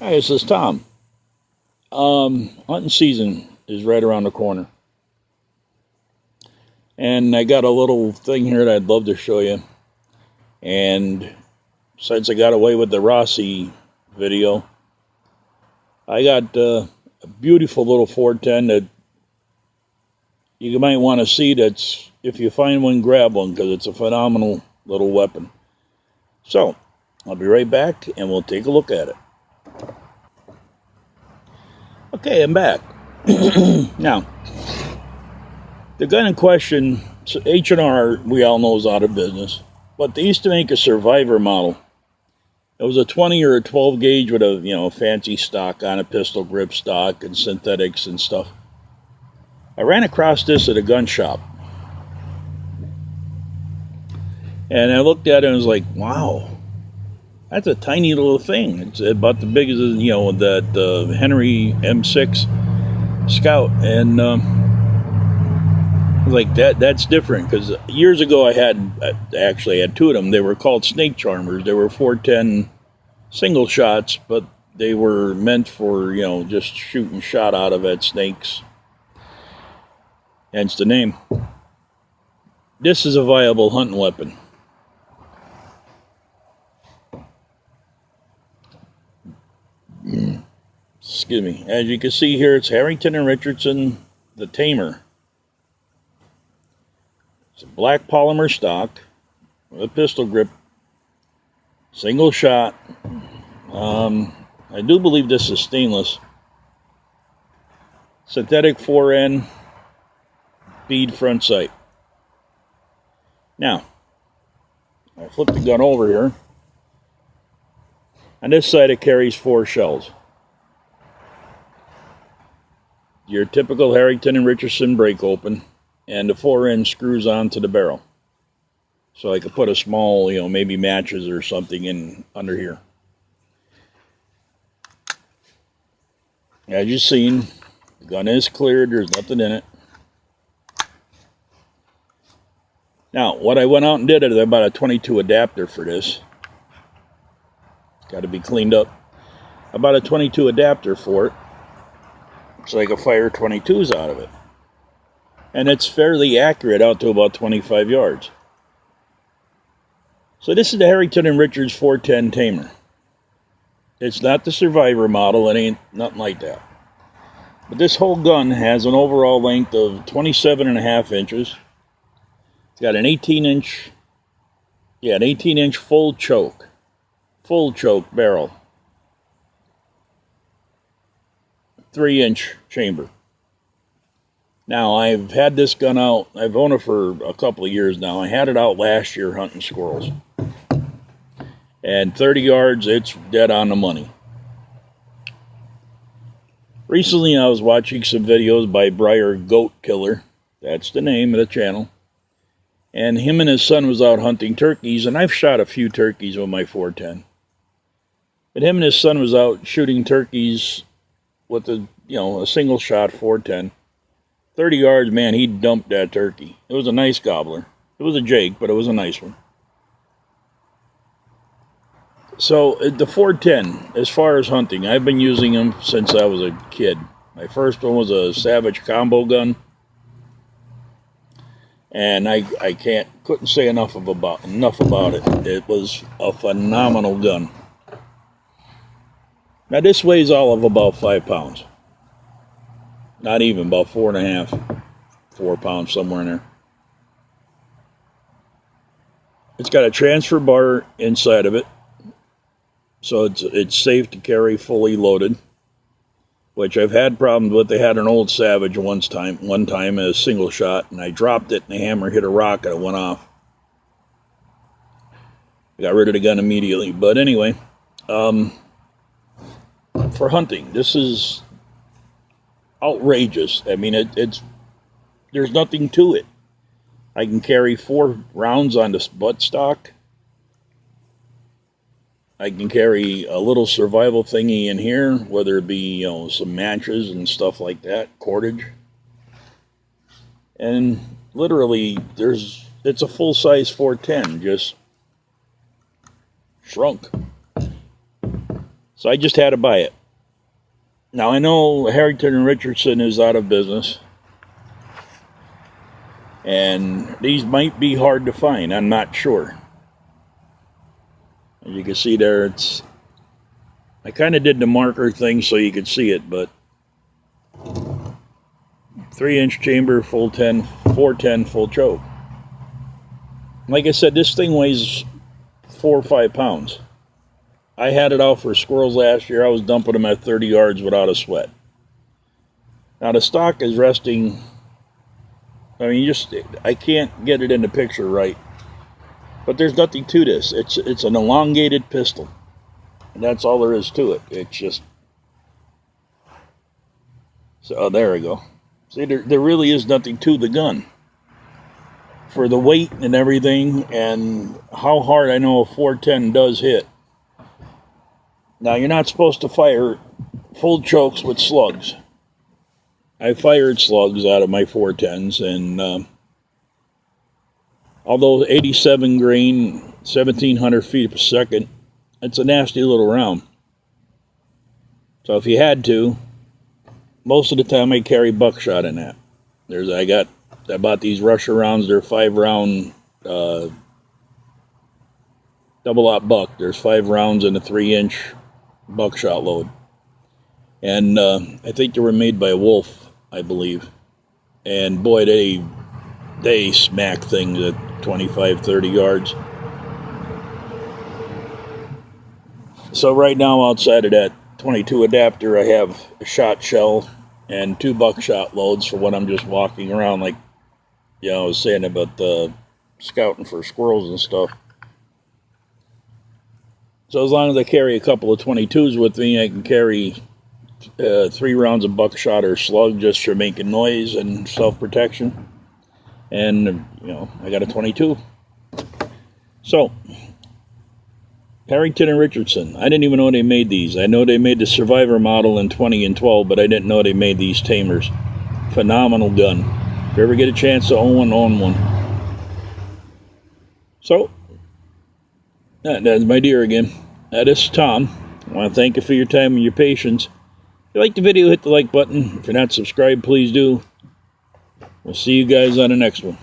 Hi, this is Tom. Hunting season is right around the corner. And I got a little thing here that I'd love to show you. And since I got away with the Rossi video, I got a beautiful little 410 that you might want to see. That's, if you find one, grab one, because it's a phenomenal little weapon. So, I'll be right back and we'll take a look at it. Okay, I'm back. Now, the gun in question, H&R, we all know, is out of business. But they used to make a Survivor model. It was a 20 or a 12 gauge with a fancy stock on a pistol grip stock and synthetics and stuff. I ran across this at a gun shop. And I looked at it and was like, wow, that's a tiny little thing. It's about the big as, that Henry M6 Scout. And I was like, that's different. Because years ago I actually had two of them. They were called snake charmers. They were 410 single shots, but they were meant for, just shooting shot out of at snakes. Hence the name. This is a viable hunting weapon. Excuse me. As you can see here, it's Harrington and Richardson, the Tamer. It's a black polymer stock with a pistol grip, single shot. I do believe this is stainless. Synthetic 4N bead front sight. Now, I flip the gun over here. On this side, it carries 4 shells. Your typical Harrington and Richardson break open, and the 4N screws onto the barrel. So I could put a small, maybe matches or something in under here. As you've seen, the gun is cleared. There's nothing in it. Now, what I went out and did is I bought a 22 adapter for this. It's got to be cleaned up. I bought a 22 adapter for it, so I could fire 22s out of it. And it's fairly accurate out to about 25 yards. So this is the Harrington & Richards 410 Tamer. It's not the Survivor model. It ain't nothing like that. But this whole gun has an overall length of 27.5 inches. It's got an 18-inch, an 18-inch full choke barrel. 3-inch chamber. Now, I've had this gun out. I've owned it for a couple of years now. I had it out last year hunting squirrels. And 30 yards, it's dead on the money. Recently, I was watching some videos by Briar Goat Killer. That's the name of the channel. And him and his son was out hunting turkeys, and I've shot a few turkeys with my 410. But him and his son was out shooting turkeys with a single shot 410. 30 yards, man, he dumped that turkey. It was a nice gobbler. It was a Jake, but it was a nice one. So, the 410, as far as hunting, I've been using them since I was a kid. My first one was a Savage combo gun. And I couldn't say enough about it. It was a phenomenal gun. Now, this weighs all of about 5 pounds. Not even, about 4.5, 4 pounds, somewhere in there. It's got a transfer bar inside of it, so it's safe to carry fully loaded, which I've had problems with. They had an old Savage one time a single shot, and I dropped it, and the hammer hit a rock, and it went off. I got rid of the gun immediately. But anyway, for hunting, this is outrageous. I mean, there's nothing to it. I can carry 4 rounds on this buttstock. I can carry a little survival thingy in here, whether it be, some matches and stuff like that, cordage. And literally, it's a full-size 410, just shrunk. So I just had to buy it. Now I know Harrington and Richardson is out of business, and these might be hard to find. I'm not sure. As you can see there, I kind of did the marker thing so you could see it, but 3-inch chamber, full 10, 410 full choke. Like I said, this thing weighs 4 or 5 pounds. I had it out for squirrels last year. I was dumping them at 30 yards without a sweat. Now the stock is resting. I mean, I can't get it in the picture right. But there's nothing to this. It's an elongated pistol. And that's all there is to it. It's just... So, there we go. See, there really is nothing to the gun. For the weight and everything, and how hard I know a 410 does hit. Now, you're not supposed to fire full chokes with slugs. I fired slugs out of my 410s, and although 87 grain, 1,700 feet per second, it's a nasty little round. So if you had to, most of the time I carry buckshot in that. I bought these Russia rounds. They're 5-round double-aught buck. There's 5 rounds in a 3-inch buckshot load. And I think they were made by Wolf, I believe. And boy, they smack things at 25, 30 yards. So right now, outside of that 22 adapter, I have a shot shell and 2 buckshot loads for when I'm just walking around, like, I was saying about scouting for squirrels and stuff. So as long as I carry a couple of 22s with me, I can carry 3 rounds of buckshot or slug just for making noise and self-protection. And, I got a 22. So, Harrington and Richardson. I didn't even know they made these. I know they made the Survivor model in 20 and 12, but I didn't know they made these tamers. Phenomenal gun. If you ever get a chance to own one. So, that's my deer again. This is Tom. I want to thank you for your time and your patience. If you like the video, hit the like button. If you're not subscribed, please do. We'll see you guys on the next one.